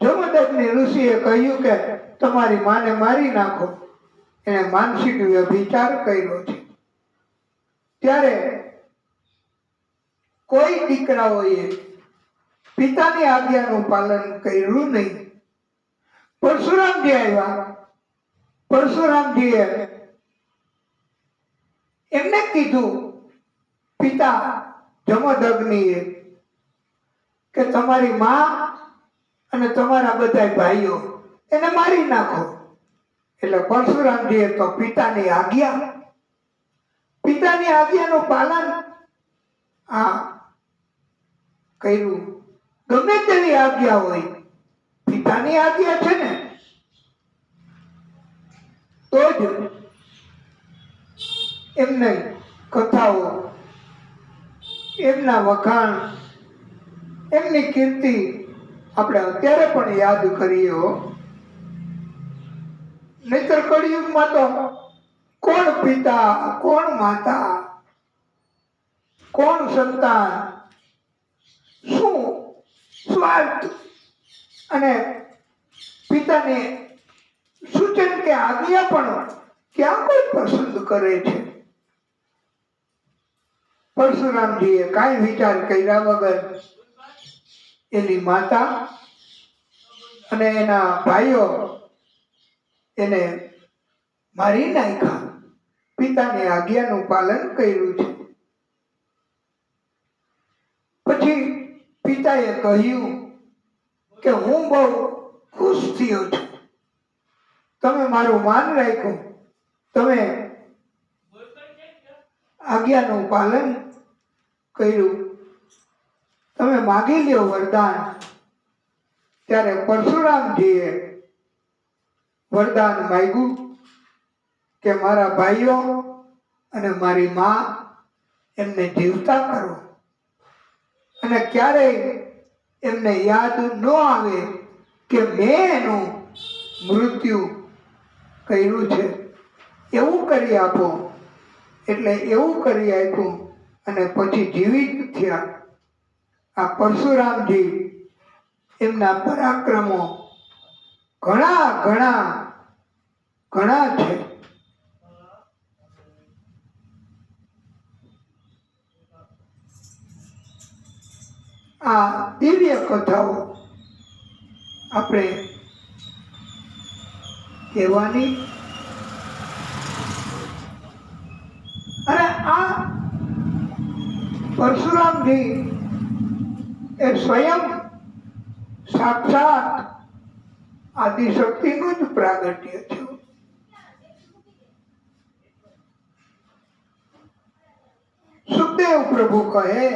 જમદગ્નિ ઋષિએ કહ્યું કે તમારી માને મારી નાખો, એને માનસિક વ્યભિચાર કર્યો છે. ત્યારે કોઈ દીકરાઓએ પિતાની આજ્ઞાનું પાલન કર્યું નહીં. પરશુરામજી આવ્યા. પરશુરામજીએ એમને કીધું, પિતા જમદગ્નિએ, કે તમારી માં અને તમારા બધા ભાઈઓ એને મારી નાખો. એટલે પરશુરામજીએ તો પિતાની આજ્ઞાનું પાલન કર્યું. ગમે તેવી આજ્ઞા હોય, પિતાની આજ્ઞા છે ને તો જ એમને કથાઓ, એમના વખાણ, એમની કીર્તિ આપણે અત્યારે પણ યાદ કરીએ હો. નહીતર કળિયુગમાં તો કોણ પિતા, કોણ માતા, કોણ સંતાન, શું સ્વાર્થ અને પિતાને સૂચન કે આજ્ઞા પણ ક્યાં કોઈ પસંદ કરે છે. પરશુરામજીએ કાંઈ વિચાર કર્યા વગર એની માતા અને એના ભાઈઓ એને મારી નાખ્યા. પિતાની આજ્ઞાનું પાલન કર્યું છે. પછી પિતાએ કહ્યું કે હું બહુ ખુશ થયો છું, તમે મારું માન રાખ્યું, તમે આજ્ઞાનું પાલન કર્યું, તમે માગી લ્યો વરદાન. ત્યારે પરશુરામજીએ વરદાન માંગ્યું કે મારા ભાઈઓ અને મારી માં એમને જીવતા કરો અને ક્યારેય એમને યાદ ન આવે કે મેં એનું મૃત્યુ કર્યું છે, એવું કરી આપો. એટલે એવું કરી આપ્યું અને પછી જીવિત થયા. આ પરશુરામજી એમના પરાક્રમો ઘણા ઘણા ઘણા છે. આ દિવ્ય કથાઓ આપણે કહેવાની પરશુરામજી એ સ્વયં સાક્ષાત આદિશક્તિનું જ પ્રાગટ્ય છે. સુખદેવ પ્રભુ કહે,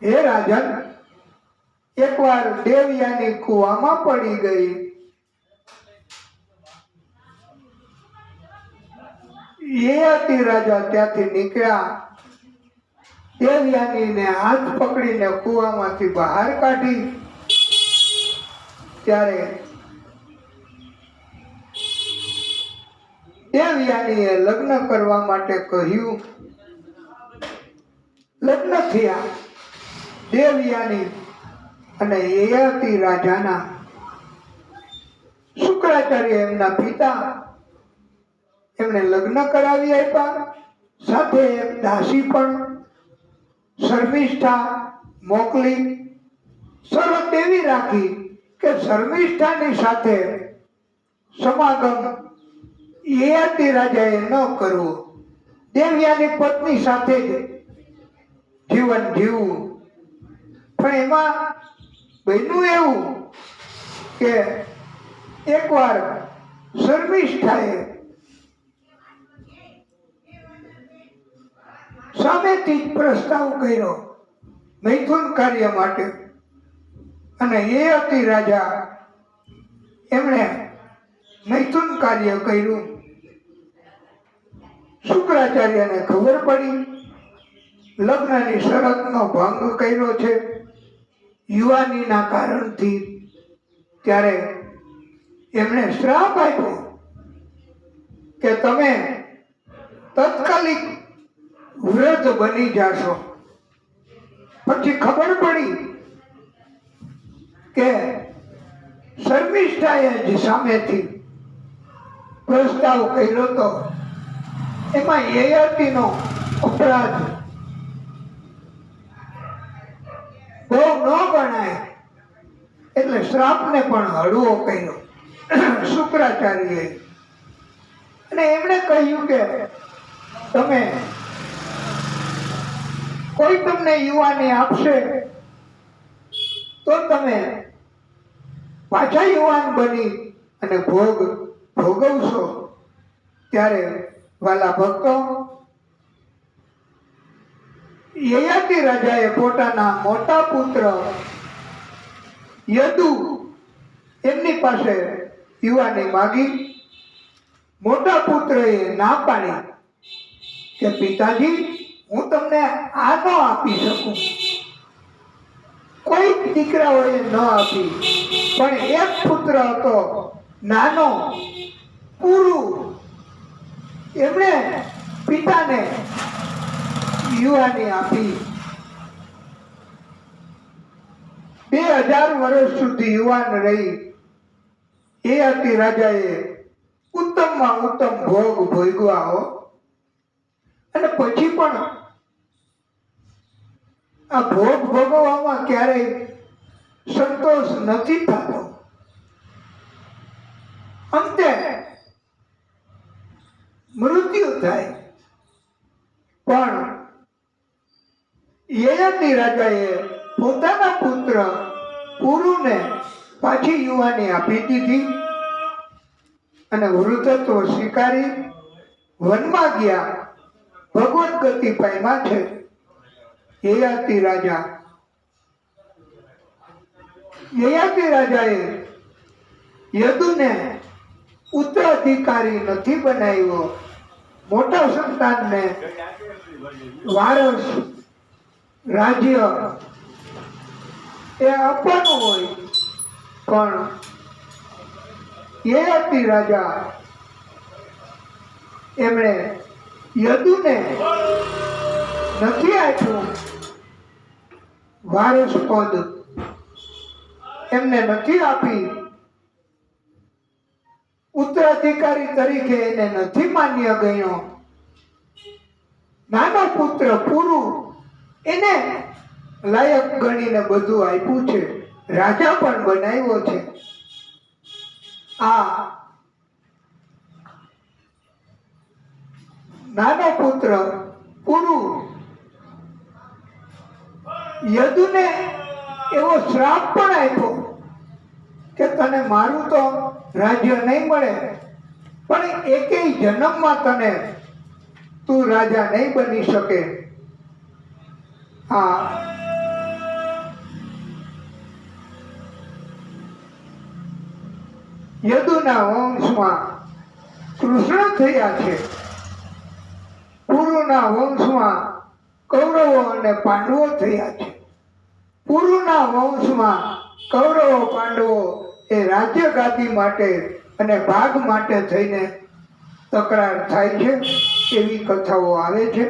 હે રાજન, એકવાર દેવયાની કુવામાં પડી ગઈ. યયાતિ રાજા ત્યાંથી નીકળ્યા. દેવયાનીને હાથ પકડીને કુવામાંથી બહાર કાઢી. ત્યારે દેવયાનીએ લગ્ન કરવા માટે કહ્યું. લગ્ન થયા. દેવયાની અને યયાતિ રાજાના. શુક્રાચાર્ય એમના પિતા એમણે લગ્ન કરાવી આપ્યા. સાથે એક દાસી પણ શર્મિષ્ઠા મોકલી. શરત એવી રાખી કે શર્મિષ્ઠાની સાથે સમાગમ યયાતિ રાજાએ ન કરવો. દેવયાની પત્ની સાથે જ જીવન જીવવું. પણ એમાં બન્યું એવું કે એકવાર શર્મિષ્ઠાએ સામેથી જ પ્રસ્તાવ કર્યો મૈથુન કાર્ય માટે. અને યયાતિ રાજા એમણે મૈથુન કાર્ય કર્યું. શુક્રાચાર્યને ખબર પડી લગ્નની શરતનો ભંગ કર્યો છે યુવાનીના કારણથી. ત્યારે એમણે શ્રાપ આપ્યો કે તમે તાત્કાલિક વૃદ્ધ બની જાશો. પછી ખબર પડી કે શર્મિષ્ઠાએ જ સામેથી પ્રસ્તાવ કર્યો હતો. એમાં યયાતિનો અપરાધ બહુ ન ગણાય એટલે શ્રાપને પણ હળવો કર્યો શુક્રાચાર્યએ. અને એમણે કહ્યું કે તમે કોઈ તમને યુવાની આપશે તો તમે પાછા યુવાન બની અને ભોગવશો. ત્યારે વાલા ભક્તો, યયાતિ રાજાએ પોતાના મોટા પુત્ર યદુ એમની પાસે યુવાની માગી. મોટા પુત્રએ ના પાડી કે પિતાજી, હું તમને આ ન આપી શકું. કોઈ દીકરાઓએ ન આપી. પણ એક પુત્ર હતો નાનો પુરુ. એમણે પિતાને યુવાની આપી. 2000 વર્ષ સુધી યુવાન રહી. યયાતિ રાજાએ ઉત્તમમાં ઉત્તમ ભોગ ભોગવ્યા હો. અને પછી પણ આ ભોગ ભોગવવામાં ક્યારેય સંતોષ નથી થતો. અંતે મૃત્યુ થાય. પણ યયાતિ રાજાએ પોતાના પુત્ર પુરુને પાછી યુવાની આપી દીધી અને વૃદ્ધત્વ સ્વીકારી વનમાં ગયા. ભગવત ગતિ પામ્યા છે યયાતિ રાજા. યયાતિ રાજાએ યદુને ઉત્તરાધિકારી નથી બનાવ્યો. મોટા સંતાનને વારસ રાજ્ય એ આપવાનું હોય. પણ યયાતિ રાજા એમણે યદુને નથી આપ્યું. વારસ પદ એમને નથી આપી. ઉત્તરાધિકારી તરીકે એને નથી માન્ય ગણ્યો. નાનો પુત્ર પુરુ એને લાયક ગણીને બધું આપ્યું છે. રાજા પણ બનાવ્યો છે. આ નાનો પુત્ર પુરુ યદુને એવો શ્રાપ પણ આપ્યો કે તને મારું તો રાજ્ય નહીં મળે, પણ એકેય જન્મમાં તને તું રાજા નહીં બની શકે. હા, યદુના વંશમાં કૃષ્ણ થયા છે. પુરુના વંશમાં કૌરવો અને પાંડવો થયા છે. પુરુના વંશમાં કૌરવો પાંડવો એ રાજ્ય ગાદી માટે અને ભાગ માટે થઈને તકરાર થાય છે, એવી કથાઓ આવે છે.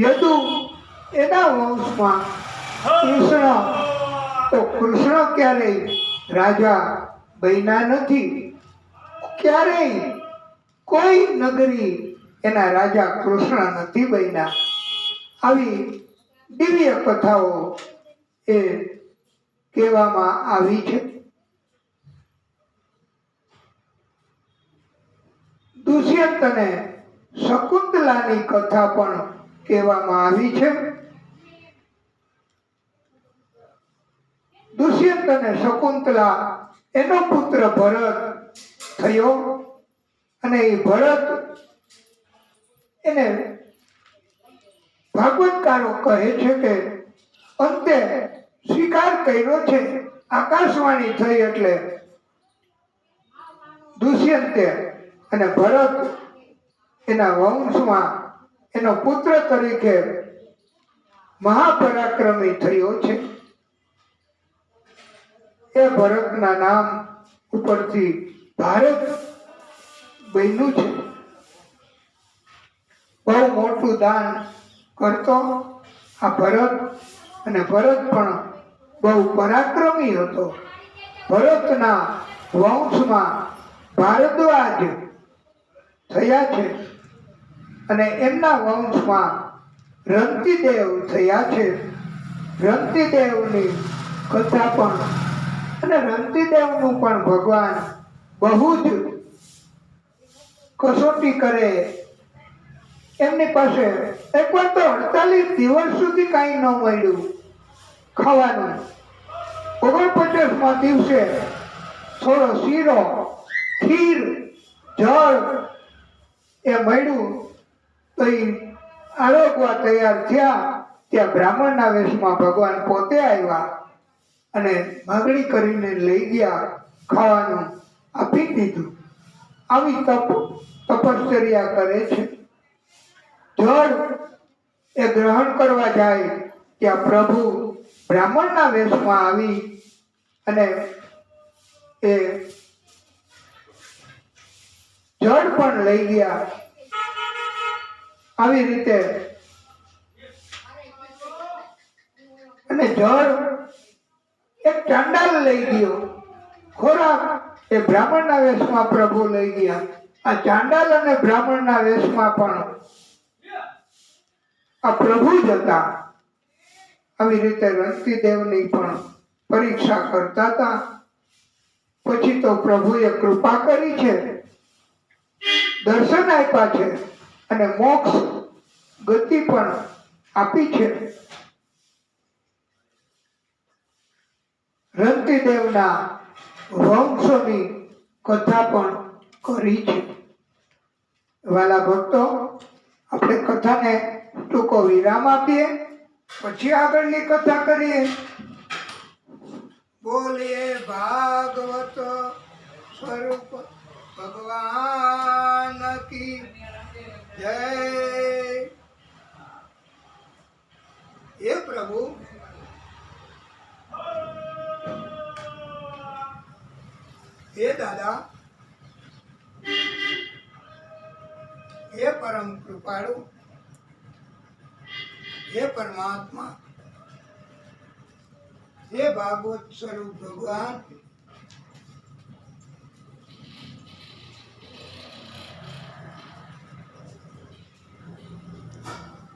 યદુ એના વંશમાં કૃષ્ણ, તો કૃષ્ણ ક્યારેય રાજા બન્યા નથી. ક્યારેય કોઈ નગરી એના રાજા કૃષ્ણ નથી બન્યા. આવી દિવ્ય કથાઓ એ કહેવામાં આવી છે. દુષ્યંત અને શકુંતલાની કથા પણ કહેવામાં આવી છે. દુષ્યંત અને શકુંતલા એનો પુત્ર ભરત થયો અને એ ભરત એને ભાગવતકારો કહે છે કે અંતે સ્વીકાર કર્યો છે. આકાશવાણી થઈ એટલે દુષ્યંતે અને ભરત એના વંશમાં એનો પુત્ર તરીકે મહાપરાક્રમી થયો છે. એ ભરતના નામ ઉપરથી ભારત બન્યું છે. બહુ મોટું દાન કરતો આ ભરત, અને ભરત પણ બહુ પરાક્રમી હતો. ભરતના વંશમાં ભારદ્વાજ થયા છે અને એમના વંશમાં રંતિદેવ થયા છે. રંતિદેવની કથા પણ અને રંતિદેવનું પણ ભગવાન બહુ જ કસોટી કરે. એમની પાસે એકવાર તો 48 દિવસ સુધી કાંઈ ન મળ્યું ખાવાનું. 49મા દિવસે થોડો શીરો, ખીર, જળ એ મળ્યું તો એ આરોગવા તૈયાર થયા. ત્યાં બ્રાહ્મણના વેશમાં ભગવાન પોતે આવ્યા અને માગણી કરીને લઈ ગયા, ખાવાનું આપી દીધું. આવી તપશ્ચર્યા કરે છે. જળ એ ગ્રહણ કરવા જાય ત્યાં પ્રભુ બ્રાહ્મણના વેશમાં આવી અને એ જળ પણ લઈ ગયા. આવી રીતે અને જળ એક ચાંડાલ લઈ ગયો. ખોરાક એ બ્રાહ્મણના વેશમાં પ્રભુ લઈ ગયા. આ ચાંડાલ અને બ્રાહ્મણના વેશમાં પણ આ પ્રભુ જ હતા. આવી રીતે રંતિદેવની પણ પરીક્ષા કરતા હતા. પછી તો પ્રભુએ કૃપા કરી છે, દર્શન આપ્યા છે અને મોક્ષ ગતિ પણ આપી છે. રંતિદેવના વંશોની કથા પણ કરી છે. વાલા ભક્તો, આપણે કથાને ટૂંકો વિરામ આપીએ, પછી આગળની કથા કરીએ. બોલીએ ભાગવત સ્વરૂપ ભગવાન કી જય. હે પ્રભુ, હે દાદા, હે પરમ કૃપાળુ, હે પરમાત્મા, હે ભાગવત સ્વરૂપ ભગવાન,